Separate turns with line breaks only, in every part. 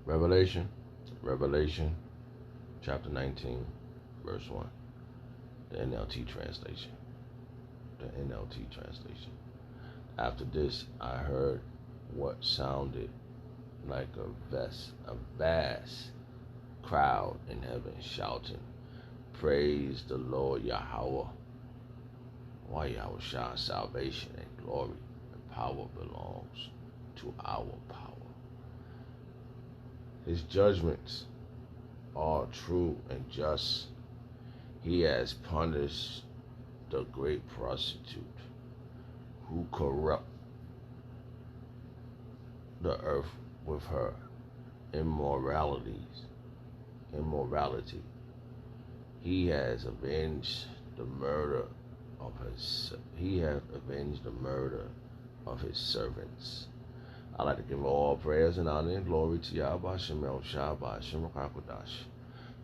Revelation chapter 19, verse 1. The NLT translation. The NLT translation. After this, I heard what sounded like a vast crowd in heaven shouting, "Praise the Lord Yahweh. Why Yahweh Shah, salvation and glory and power belongs to our power. His judgments are true and just. He has punished the great prostitute who corrupt the earth with her immorality. He has avenged the murder of his servants. I like to give all prayers and honor and glory to Yahweh Shemel Shah by Shem Rakakwadash.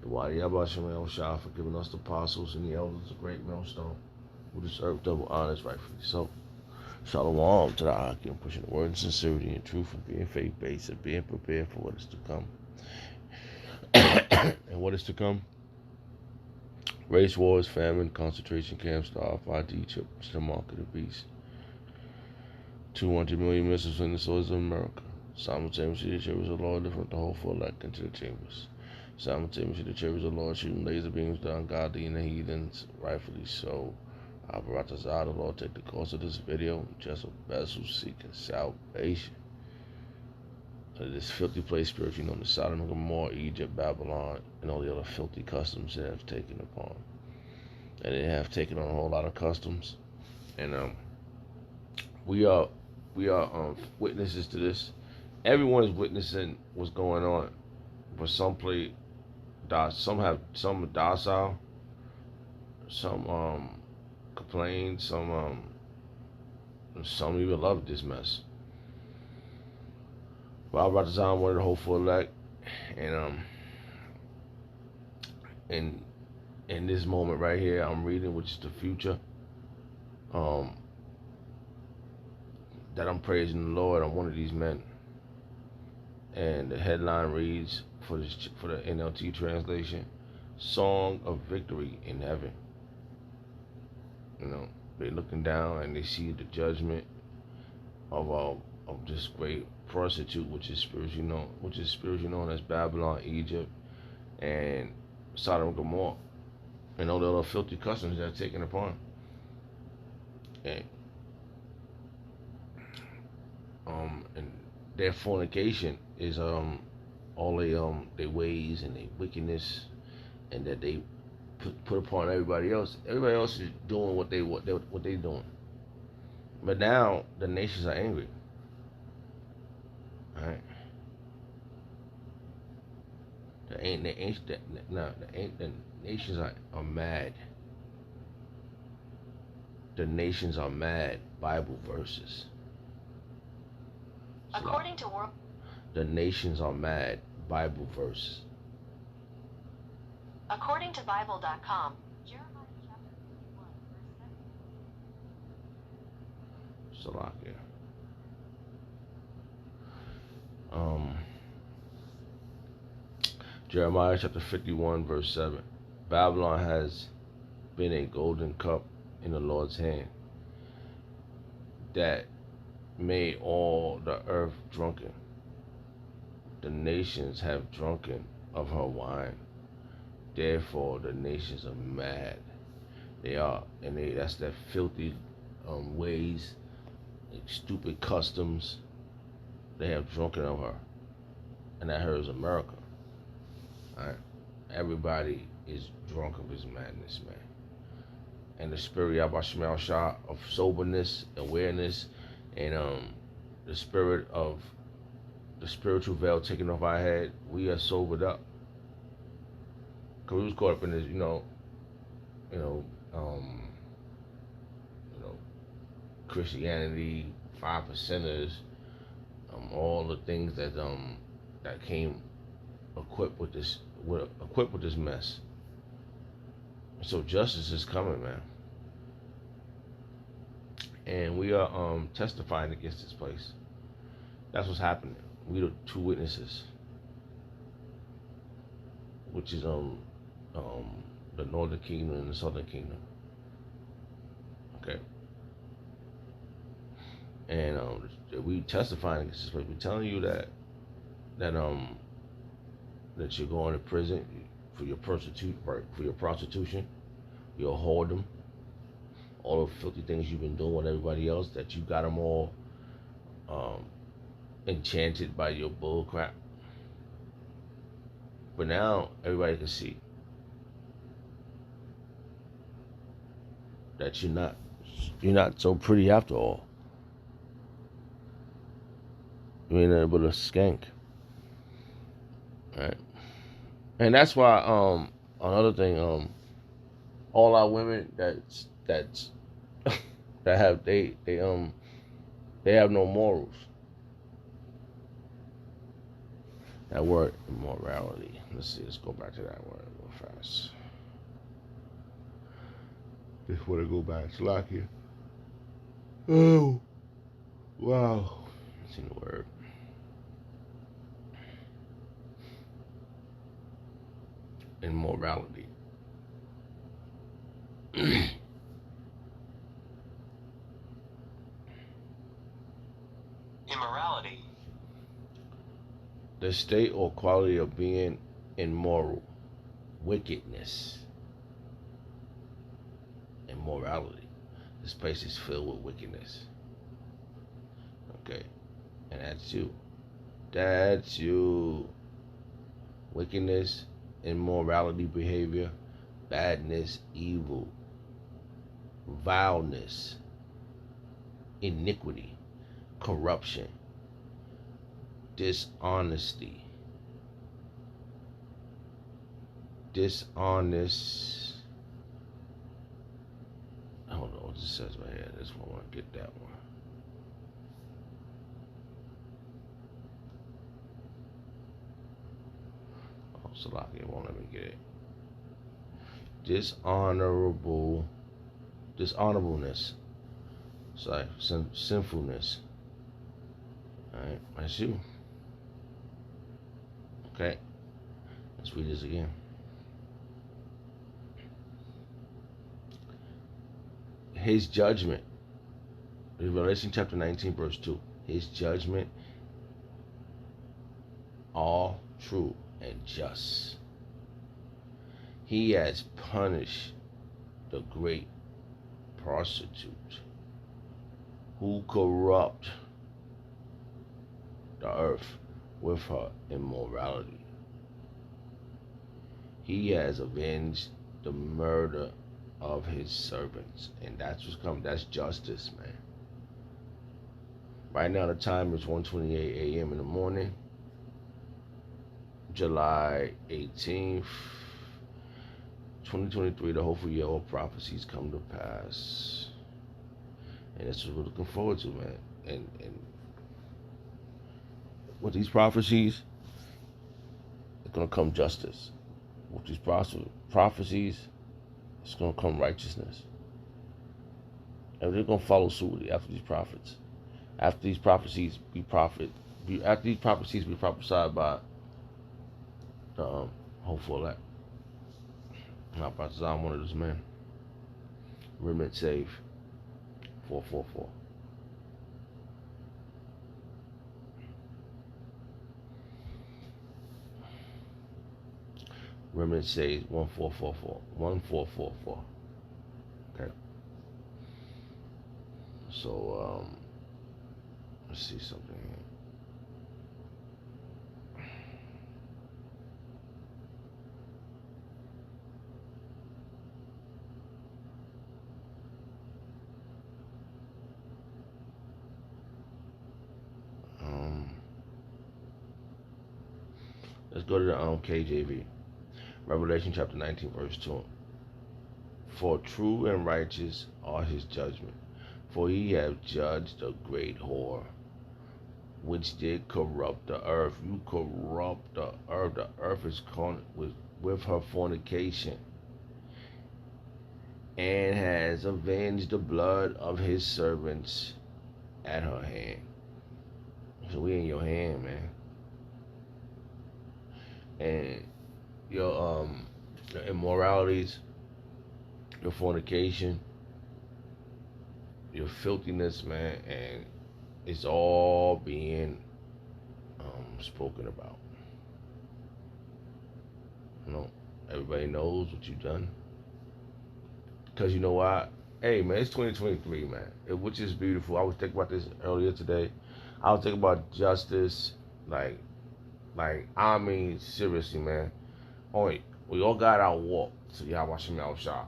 The Wadi Yahweh Shemel Shah for giving us the apostles and the elders of great millstone who deserve double honors rightfully so. Shalom to the Akim, pushing the word in sincerity and truth and being faith-based and being prepared for what is to come. And what is to come? Race wars, famine, concentration camps, the RFID Egypt, the mark of the beast. 200 million missiles in the soils of America. Simultaneously, the chambers of the Lord different the whole full elect into the chambers. Simultaneously, the chambers of the Lord shooting laser beams down godly and the heathens, rightfully so. Abaratazah, the Lord take the course of this video, just a vessel seeking salvation. This filthy place, spiritually known as Sodom and Gomorrah, Egypt, Babylon, and all the other filthy customs they have taken upon. And they have taken on a whole lot of customs. And we are witnesses to this. Everyone is witnessing what's going on. But some are docile, some complain, some even love this mess. But I'm about to time wanted the whole full elect, and in this moment right here, I'm reading, which is the future. That I'm praising the Lord. I'm one of these men, and the headline reads for the NLT translation: "Song of Victory in Heaven." You know, they're looking down and they see the judgment of this great prostitute, which is spiritually known as Babylon, Egypt, and Sodom and Gomorrah, and all the other filthy customs that are taken upon. And their fornication is all their ways and their wickedness, and that they put upon everybody else. Everybody else is doing what they're doing. But now the nations are angry. All right. The nations are mad. The nations are mad. Bible verses.
According to World,
the nations are mad. Bible verse.
According to Bible.com, Jeremiah chapter 51, verse 7.
Salakia. Jeremiah chapter 51, verse 7. Babylon has been a golden cup in the Lord's hand that made all the earth drunken. The nations have drunken of her wine. Therefore, the nations are mad. They are, and that's their filthy ways, stupid customs. They have drunken of her, and that her is America. All right, everybody is drunk of his madness, man. And the spirit Yahweh Shemel Shah of soberness, awareness, and the spirit of the spiritual veil taken off our head, we are sobered up. Cause we was caught up in this, Christianity, 5%ers, all the things that came equipped with this mess. So justice is coming, man. And we are testifying against this place. That's what's happening. We the two witnesses. which is the northern kingdom and the southern kingdom. Okay, and we testifying against this place. We telling you that that you're going to prison for your for your prostitution, your whoredom, all the filthy things you've been doing with everybody else. That you got them all enchanted by your bull crap. But now everybody can see that you're not so pretty after all. You ain't nothing but a skank. Right? And that's why another thing, all our women that's that have they have no morals. That word immorality. Let's see, let's go back to that word real fast. Just want to go back. Slack here. Oh, wow. Let's see the word. Immorality.
Immorality.
The state or quality of being immoral. Wickedness. Immorality. This place is filled with wickedness. Okay. And that's you. That's you. Wickedness, immorality, behavior, badness, evil, vileness, iniquity, corruption, dishonesty, dishonest. I don't know what this says right here. This one, I want to get that one. Oh, Salaki won't let me get it. Dishonorableness. Sorry, sinfulness. Alright, that's you. Okay, let's read this again. His judgment. Revelation chapter 19, verse 2. His judgment, all true and just. He has punished the great prostitute who corrupt the earth with her immorality. He has avenged the murder of his servants, and that's what's coming. That's justice, man. Right now the time is 1:28 a.m. in the morning, July 18th, 2023. The hopeful year all prophecies come to pass, and that's what we're looking forward to, man. And with these prophecies, it's gonna come justice. With these prophecies, it's gonna come righteousness, and they're gonna follow suit after these prophets. After these prophecies be prophesied by the hopeful elect. I'm about to say I'm one of those men. Remnant save 444. Remnant says 1444. 1444. Okay. So let's see something here. Let's go to the KJV. Revelation chapter 19, verse 2. For true and righteous are his judgment, for he hath judged a great whore, which did corrupt the earth. You corrupt the earth. The earth is caught with her fornication, and has avenged the blood of his servants at her hand. So we in your hand, man. And your immoralities, your fornication, your filthiness, man, and it's all being spoken about. You know, everybody knows what you've done. Cause you know what? Hey man, it's 2023, man, which is beautiful. I was thinking about this earlier today. I was thinking about justice, like, I mean, seriously, man. Only we all got our walk to Yahweh Shem Shah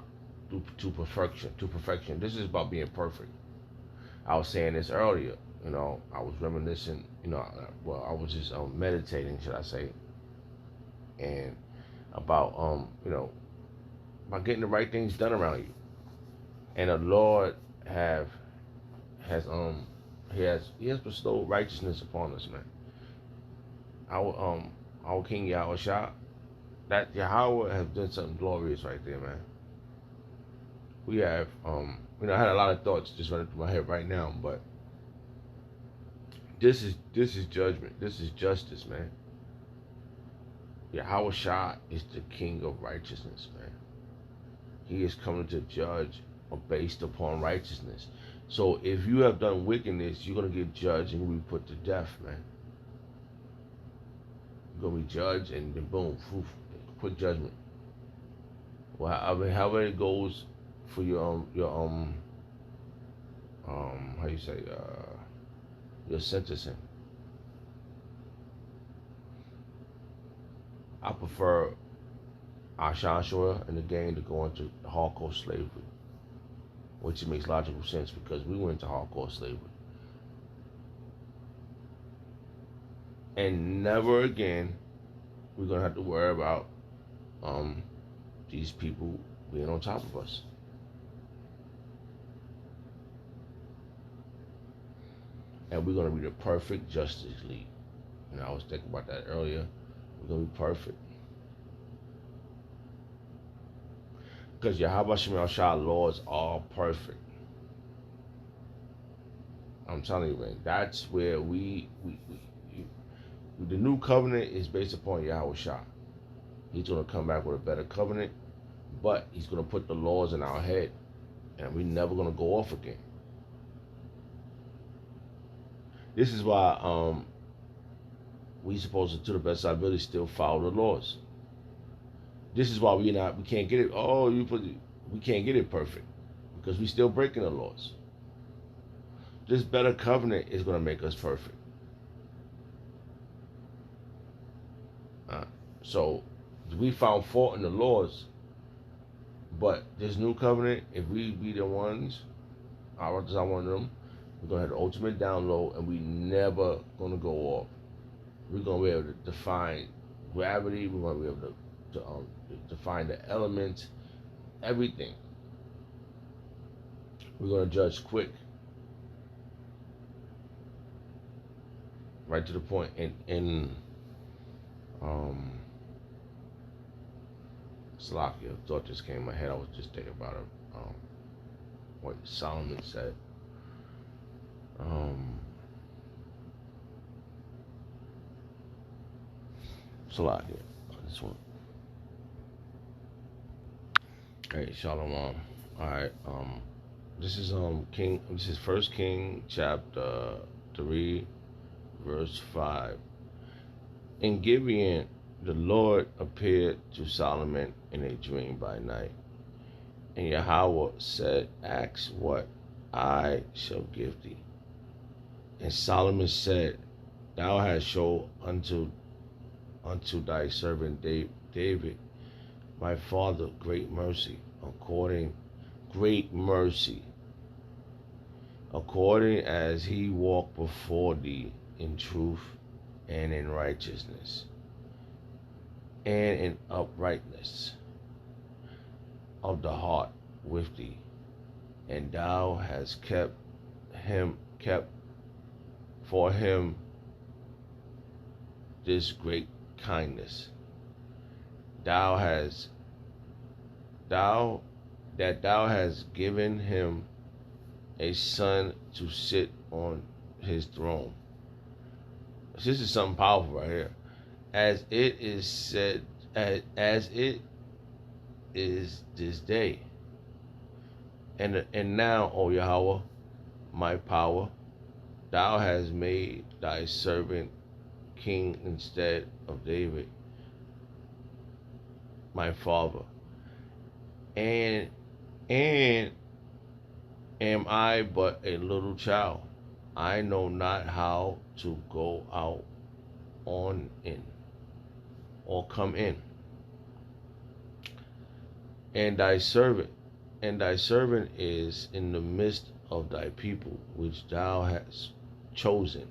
to perfection. To perfection. This is about being perfect. I was saying this earlier. You know, I was reminiscing. You know, well, I was just meditating, should I say, and about you know, about getting the right things done around you. And the Lord have has he has bestowed righteousness upon us, man. Our King Yahweh Shah, that Yahweh has done something glorious right there, man. We have you know, I had a lot of thoughts just running through my head right now, but this is judgment. This is justice, man. Yahweh Shah is the King of righteousness, man. He is coming to judge based upon righteousness. So if you have done wickedness, you're gonna get judged and you're gonna be put to death, man. You're gonna be judged and then boom, poof, quick judgment. Well, however it goes for your how you say your sentencing. I prefer Ashashua and the gang to go into hardcore slavery, which makes logical sense because we went into hardcore slavery. And never again we're gonna have to worry about these people being on top of us. And we're gonna be the perfect Justice League. And I was thinking about that earlier. We're gonna be perfect. Because Yahweh Shem Shah laws are perfect. I'm telling you, man, that's where the new covenant is based upon Yahweh Shah. He's going to come back with a better covenant, but he's going to put the laws in our head, and we're never going to go off again. This is why we supposed to the best of our ability, still follow the laws. This is why we can't get it. We can't get it perfect because we still breaking the laws. This better covenant is going to make us perfect. So we found fault in the laws, but this new covenant, if we be the ones, I one of them, we're going to have the ultimate download, and we never going to go off. We're going to be able to define gravity. We're going to be able to define the elements, everything. We're going to judge quick, right to the point. Salakia, thought just came in my head. I was just thinking about what Solomon said. Salakia, this one. Hey, Shalom. All right. This is King. This is First King chapter 3, verse 5. In Gibeon, the Lord appeared to Solomon in a dream by night, and Yahweh said, "Ask what I shall give thee." And Solomon said, "Thou hast shown unto thy servant David, my father, great mercy, according as he walked before thee in truth and in righteousness and in uprightness of the heart with thee, and thou hast kept for him this great kindness. Thou hast given him a son to sit on his throne." This is something powerful right here. As it is said as it is this day. And now, O Yahweh, my power, thou hast made thy servant king instead of David, my father. And am I but a little child? I know not how to go out on in or come in. And thy servant is in the midst of thy people, which thou hast chosen.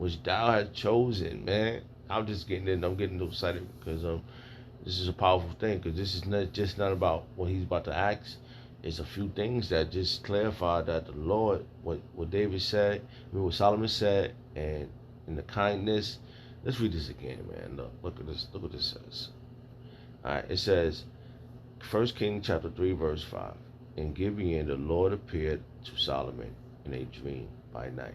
Man. I'm getting excited because this is a powerful thing, because this is not about what he's about to ask. It's a few things that just clarify that the Lord, what David said, what Solomon said, and in the kindness. Let's read this again, man. Look at this. Look what this says. All right, it says, 1 Kings chapter 3, verse 5. In Gibeon, the Lord appeared to Solomon in a dream by night.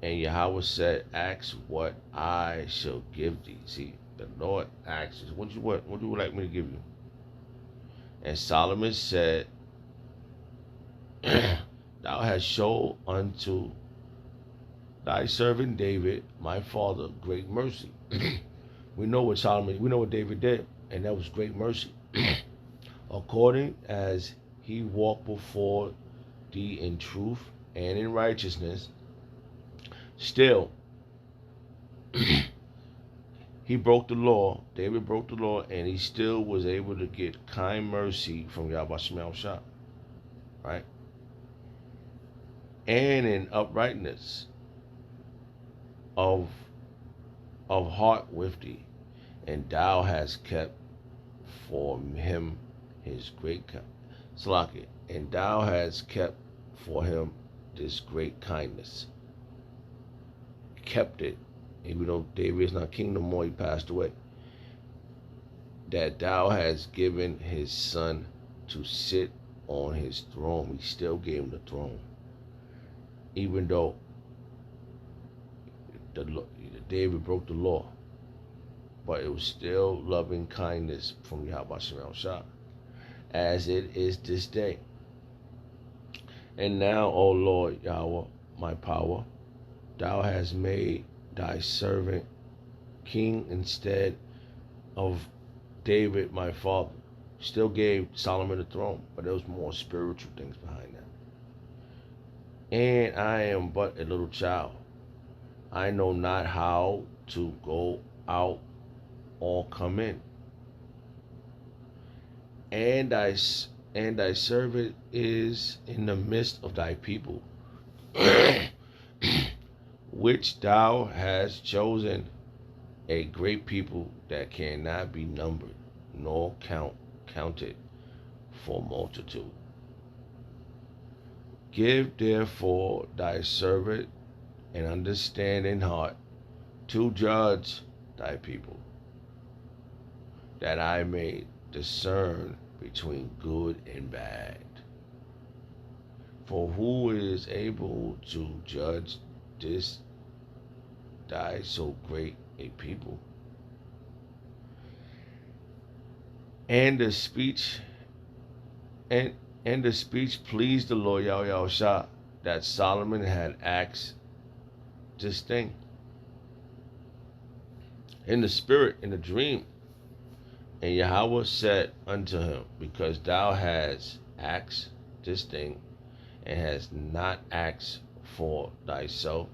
And Yahweh said, ask what I shall give thee. See, the Lord asks, what you would like me to give you? And Solomon said, thou hast shown unto thy servant David, my father, great mercy. we know what David did, and that was great mercy. According as he walked before thee in truth and in righteousness, still he broke the law. David broke the law, and he still was able to get kind mercy from Yahweh Shemel Shah, right? And in uprightness of heart with thee, and thou hast kept for him his great Salaki, and thou hast kept for him this great kindness. Kept it, even though David is not king no more, he passed away. That thou hast given his son to sit on his throne. He still gave him the throne, even though David broke the law, but it was still loving kindness from Yahweh Shemel Shah, as it is this day. And now, O Lord Yahweh, my power, thou hast made thy servant king instead of David, my father. Still gave Solomon the throne, but there was more spiritual things behind that. And I am but a little child. I know not how to go out or come in. And thy servant is in the midst of thy people, which thou hast chosen, a great people that cannot be numbered, nor counted for multitude. Give therefore thy servant an understanding heart to judge thy people, that I may discern between good and bad. For who is able to judge this thy so great a people? And the speech pleased the Lord Yahweh Shah, that Solomon had asked this thing in the spirit, in the dream. And Yahweh said unto him, because thou hast asked this thing, and hast not asked for thyself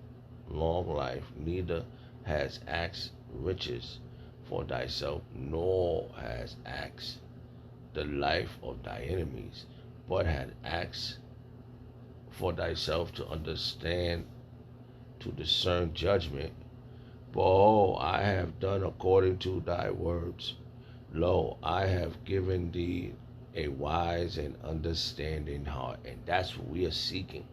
long life, neither hast asked riches for thyself, nor hast asked the life of thy enemies, but had asked for thyself to understand, to discern judgment. Behold, I have done according to thy words. Lo, I have given thee a wise and understanding heart. And that's what we are seeking.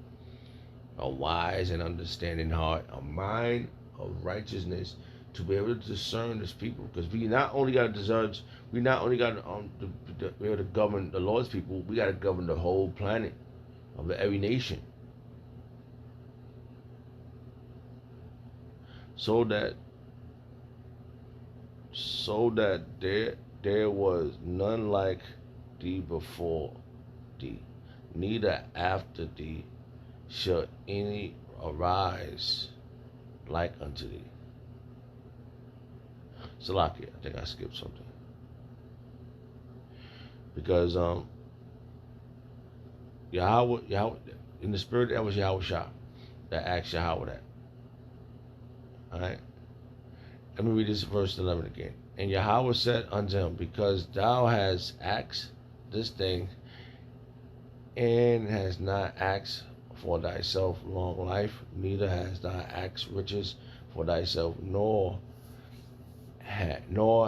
A wise and understanding heart, a mind of righteousness, to be able to discern this people. Because we not only got to judge, we not only got to be able to govern the Lord's people, we got to govern the whole planet of every nation. So so that there was none like thee before thee, neither after thee shall any arise like unto thee. Salakia, I think I skipped something. Because Yahweh, in the spirit, that was Yahweh Shah that asked Yahweh that. Alright? Let me read this verse 11 again. And Yahweh said unto him, because thou hast asked this thing, and hast not asked for thyself long life, neither hast thou asked riches for thyself, nor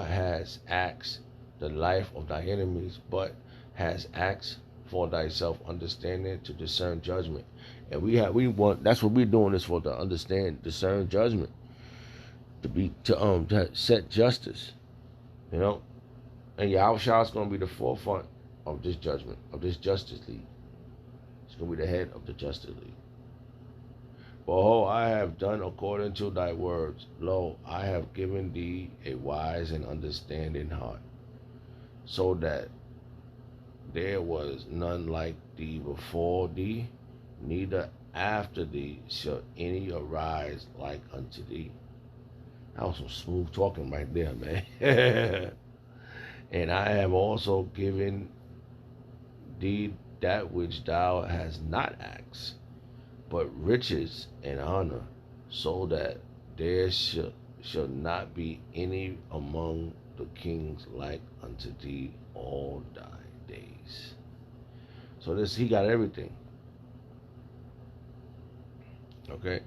has asked the life of thy enemies, but has asked for thyself understanding to discern judgment. And we want, that's what we're doing this for, to understand, discern judgment, to set justice, you know. And Yahweh Shah is going to be the forefront of this judgment, of this justice league. It's going to be the head of the justice league. Behold, I have done according to thy words. Lo, I have given thee a wise and understanding heart, so that there was none like thee before thee, neither after thee shall any arise like unto thee. That was some smooth talking right there, man. And I have also given thee that which thou hast not asked, but riches and honor, so that there shall not be any among the kings like unto thee all thy days. So he got everything. Okay?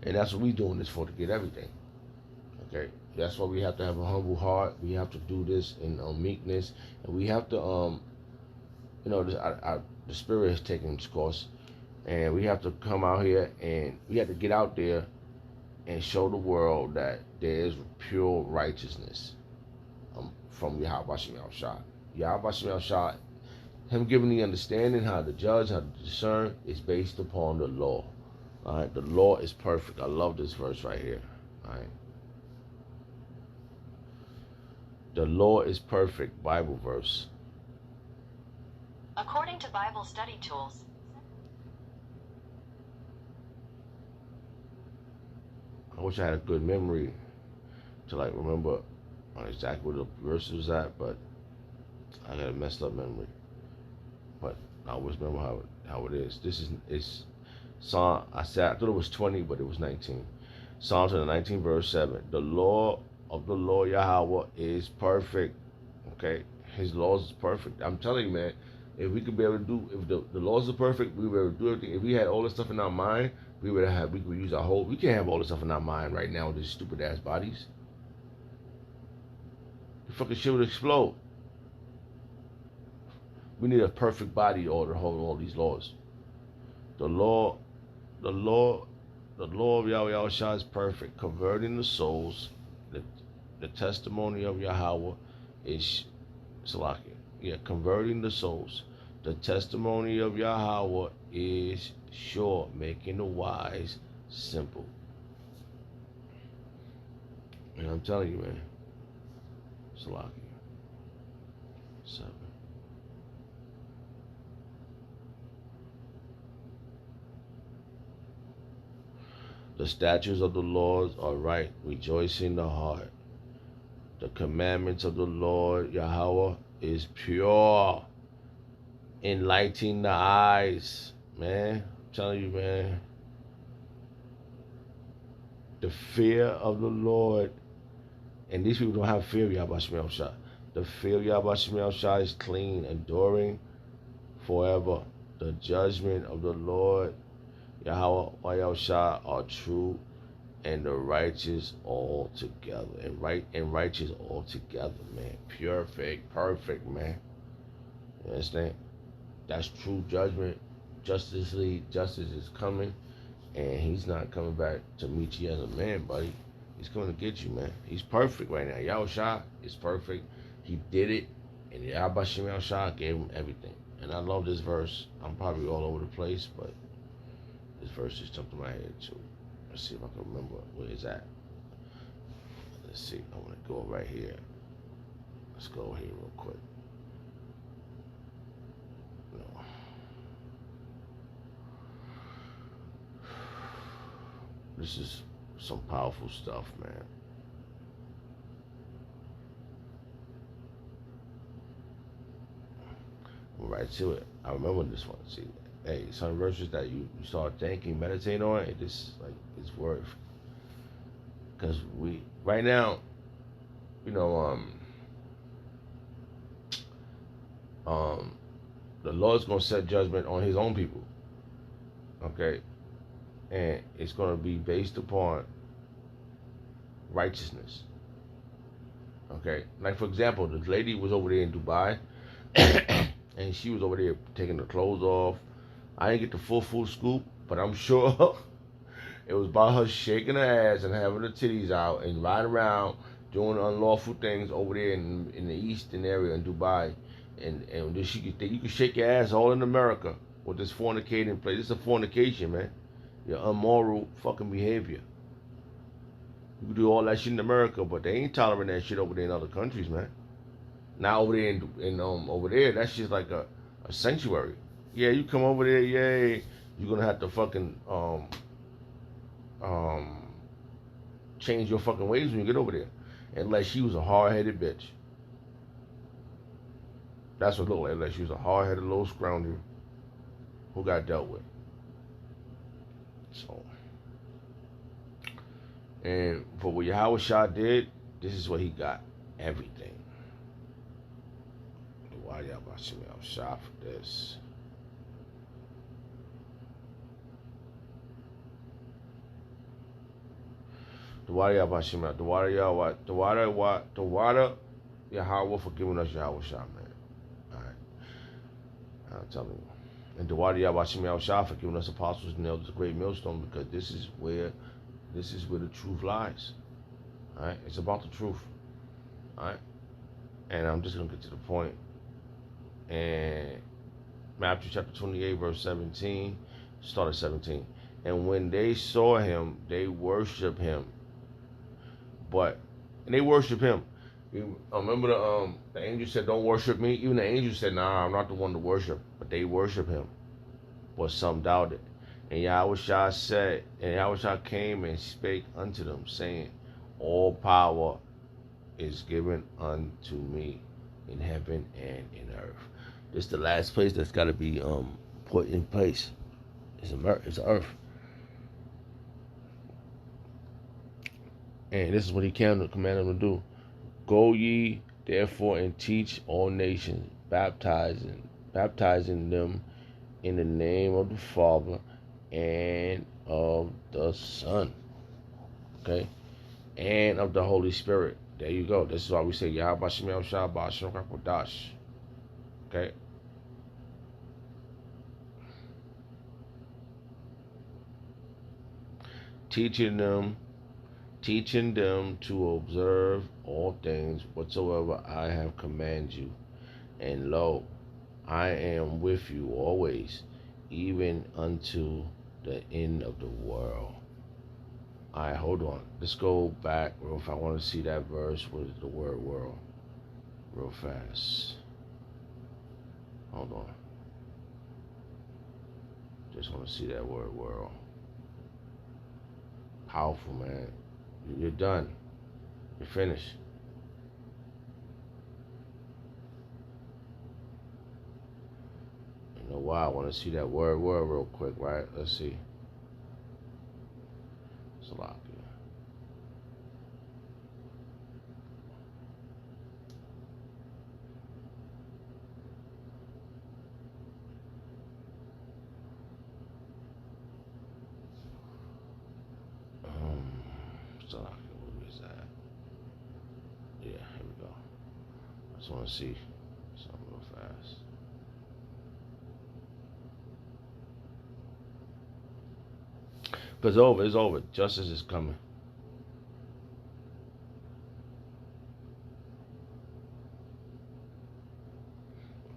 And that's what we doing this for, to get everything. Okay? That's why we have to have a humble heart. We have to do this in meekness. And we have to, the Spirit is taking this course. And we have to come out here and we have to get out there and show the world that there is pure righteousness from Yahweh Shem Shah. Yahweh Shem Shah, him giving the understanding how to judge, how to discern, is based upon the law. All right, the law is perfect. I love this verse right here. All right, the law is perfect. Bible verse.
According to Bible Study Tools.
I wish I had a good memory to like remember exactly where the verse was at, but I got a messed up memory. But I always remember how it is. It's Psalm. I thought it was 20, but it was 19. Psalm 19 verse 7. The law of the Lord Yahweh is perfect. Okay, His laws is perfect. I'm telling you, man. If we could be able to do, if the laws are perfect, we would be able to do everything. If we had all this stuff in our mind, we could use our whole. We can't have all this stuff in our mind right now with these stupid ass bodies. The fucking shit would explode. We need a perfect body to hold all these laws. The law of Yahweh Shah is perfect, converting the souls. The testimony of Yahweh is Salakia. Yeah, converting the souls. The testimony of Yahweh is sure, making the wise simple. And I'm telling you, man, Salakia. 7. The statutes of the Lord are right, rejoicing the heart. The commandments of the Lord Yahweh is pure, enlightening the eyes. Man, I'm telling you, man. The fear of the Lord, and these people don't have fear of Yahweh Shem Shah. The fear of Yahweh Shem Shah is clean, enduring forever. The judgment of the Lord Yahweh Shah are true, and the righteous all together, and righteous all together, man. Perfect, man. You understand? That's true judgment. Justice is coming, and He's not coming back to meet you as a man, buddy. He's coming to get you, man. He's perfect right now. Yahweh Shah is perfect. He did it, and Yahweh Shem Shah gave him everything. And I love this verse. I'm probably all over the place, but this verse just jumped in my head too. Let's see if I can remember where it's at. Let's see. I want to go right here. Let's go here real quick. No. This is some powerful stuff, man. Right to it. I remember this one. See, hey, some verses that you start thinking, meditate on, it just like it's worth. Because we right now, you know, um, the Lord's gonna set judgment on His own people. Okay, and it's gonna be based upon righteousness. Okay, like for example, the lady was over there in Dubai, and she was over there taking her clothes off. I didn't get the full scoop, but I'm sure it was about her shaking her ass and having her titties out and riding around doing unlawful things over there in the eastern area in Dubai. And then she could think you can shake your ass all in America with this fornicating place. This is a fornication, man. Your immoral fucking behavior. You can do all that shit in America, but they ain't tolerating that shit over there in other countries, man. Now over there in over there, that's just like a sanctuary. Yeah, you come over there, yay. You're gonna have to fucking um change your fucking ways when you get over there. Unless she was a hard headed bitch. That's what it looked like. Unless she was a hard headed little scrounger who got dealt with. So, and for what Yahweh Shah did, this is what he got. Everything. Why y'all watching me? I'm shot for this. The water y'all watching me. The water y'all what? The water Yahweh for giving us Yahweh Shah, man. Alright. I'm telling you. And the water y'all watching me out shot for giving us apostles and elders a great millstone, because this is where the truth lies. Alright? It's about the truth. Alright? And I'm just gonna get to the point. And Matthew chapter 28, verse 17, start at 17. And when they saw him, they worshiped him. And they worship him. Remember the angel said, "Don't worship me." Even the angel said, "Nah, I'm not the one to worship." But they worship him. But some doubted. And Yahweh Shah came and spake unto them, saying, "All power is given unto me in heaven and in earth." This is the last place that's got to be put in place. It's earth. And this is what he commanded them to do. Go ye therefore and teach all nations, baptizing them in the name of the Father and of the Son. Okay? And of the Holy Spirit. There you go. This is why we say Yahweh Shem Shah Ba'Shem Kakodash. Okay? Teaching them to observe all things whatsoever I have commanded you. And lo, I am with you always, even unto the end of the world. Alright, hold on. Let's go back real fast. I want to see that verse with the word world real fast. Hold on. Just want to see that word world. Powerful, man. You're done. You're finished. You know why? I want to see that word real quick, right? Let's see. Salakia. Salakia, where is that? Yeah, here we go. I just want to see something real fast. But it's over. Justice is coming.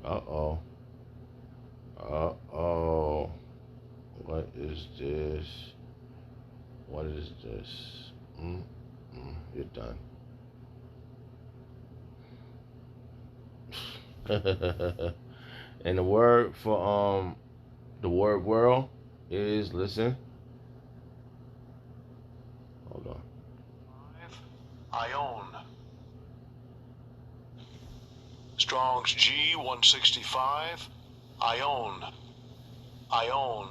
Uh-oh. Uh-oh. What is this? What is this? You're done. And the word for the word world is, listen. Hold on.
Ion. Strong's G165. Ion. Ion.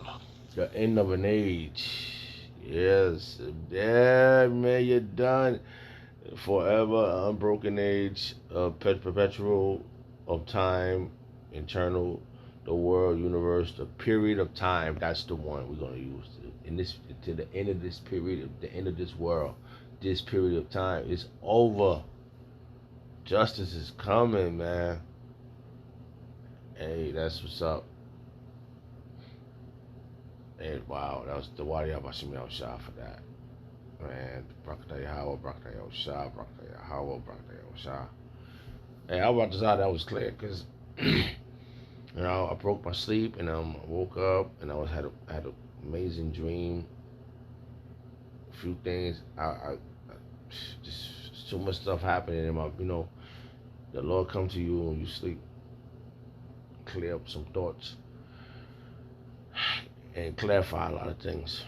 The end of an age. Yes. Yeah, man, you're done. Forever, unbroken age, perpetual of time, eternal, the world, universe, the period of time. That's the one we're gonna use in this to the end of this period, the end of this world. This period of time is over. Justice is coming, man. Hey, that's what's up. Hey, wow, that was the Wadi Abashimi Shah for that. Man, Brakata Yahweh, Brakata Shah, Brakata Yahweh, Brakata Shah. Hey, I was about to say that was clear because, I broke my sleep and I woke up and had an amazing dream. A few things, I just so much stuff happening in my, the Lord come to you when you sleep, clear up some thoughts and clarify a lot of things.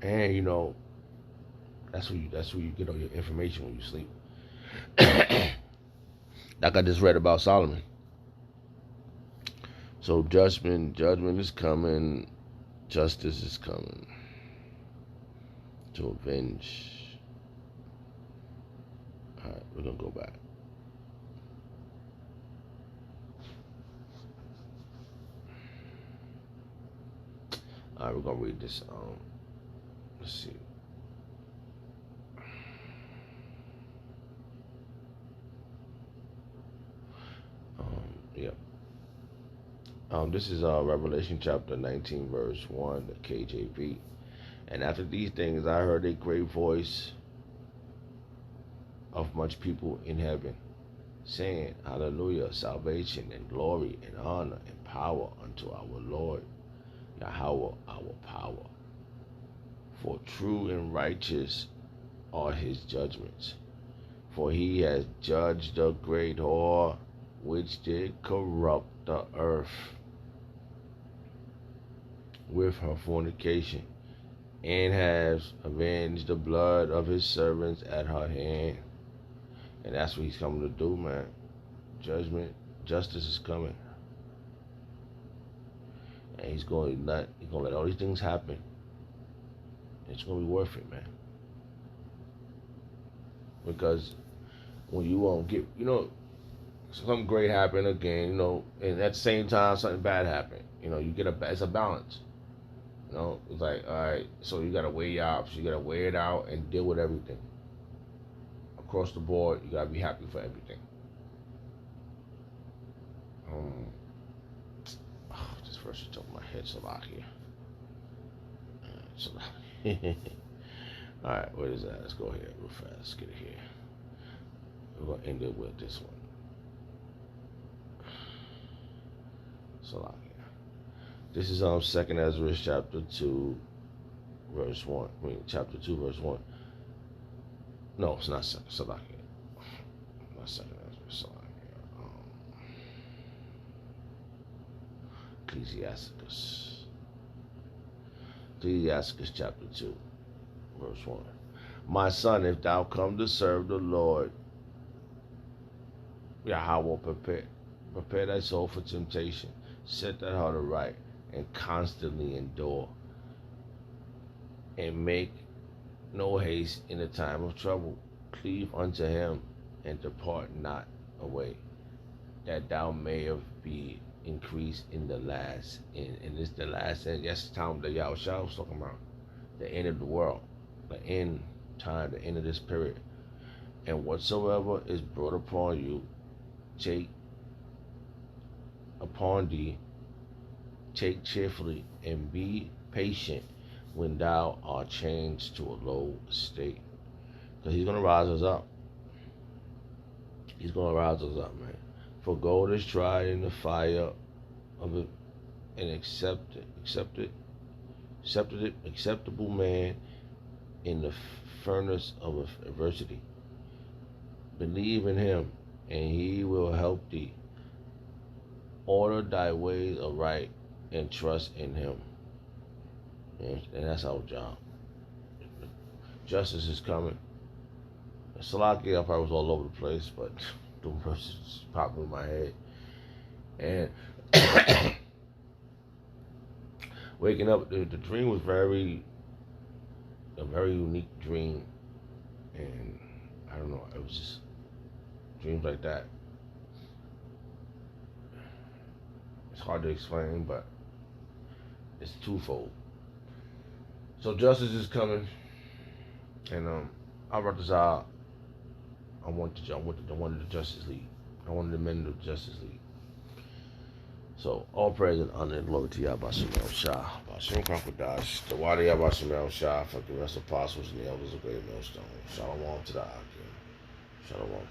And that's where you get all your information when you sleep. Like I just read about Solomon. So judgment is coming, justice is coming to avenge. All right, we're gonna go back. All right, we're gonna read this. Let's see. Yep. This is Revelation chapter 19, verse 1, the KJV. And after these things, I heard a great voice of much people in heaven, saying, Hallelujah, salvation and glory and honor and power unto our Lord, Yahweh, our power. For true and righteous are his judgments. For he has judged the great whore which did corrupt the earth with her fornication, and has avenged the blood of his servants at her hand. And that's what he's coming to do, man. Justice is coming. And he's going to let all these things happen. It's going to be worth it, man. Because when you won't get, something great happen again, and at the same time something bad happen. You get it's a balance. It's like, all right, so you gotta weigh your options. You gotta weigh it out and deal with everything. Across the board, you gotta be happy for everything. This verse is top of my head, Salakia. All right, where is that? Let's go here real fast. Let's get it here. We're gonna end it with this one. Salakia. This is 2nd Ezra chapter 2, verse 1. Chapter 2, verse 1. No, it's not 2nd. Salakia. Not 2nd Ezra. Salakia. Ecclesiasticus chapter 2, verse 1. My son, if thou come to serve the Lord, Yahweh, prepare thy soul for temptation. Set that heart aright and constantly endure. And make no haste in the time of trouble. Cleave unto him and depart not away, that thou mayest be increased in the last. And this the last end. Yes, the time that Yahushua was talking about. The end of the world. The end time, the end of this period. And whatsoever is brought upon you, take upon thee, take cheerfully, and be patient when thou art changed to a low estate. Because he's going to rise us up. He's going to rise us up, man. For gold is tried in the fire of it, and acceptable man in the furnace of adversity. Believe in him, and he will help thee. Order thy ways aright and trust in him. And that's our job. Justice is coming. Salaki, I probably was all over the place, but the verses popped in my head. And waking up, the dream was a very unique dream. And I don't know, it was just dreams like that. It's hard to explain, but it's twofold. So justice is coming, and I brought this out. I wanted the Justice League. I wanted the men of the Justice League. So all praise and honor and glory to Yahbashim El Shah, Bashim Crocodiles, the Wadi Yahbashim El Shah, for the rest of the apostles and the elders of Great Millstone. Shalom to the Akim. Shalom.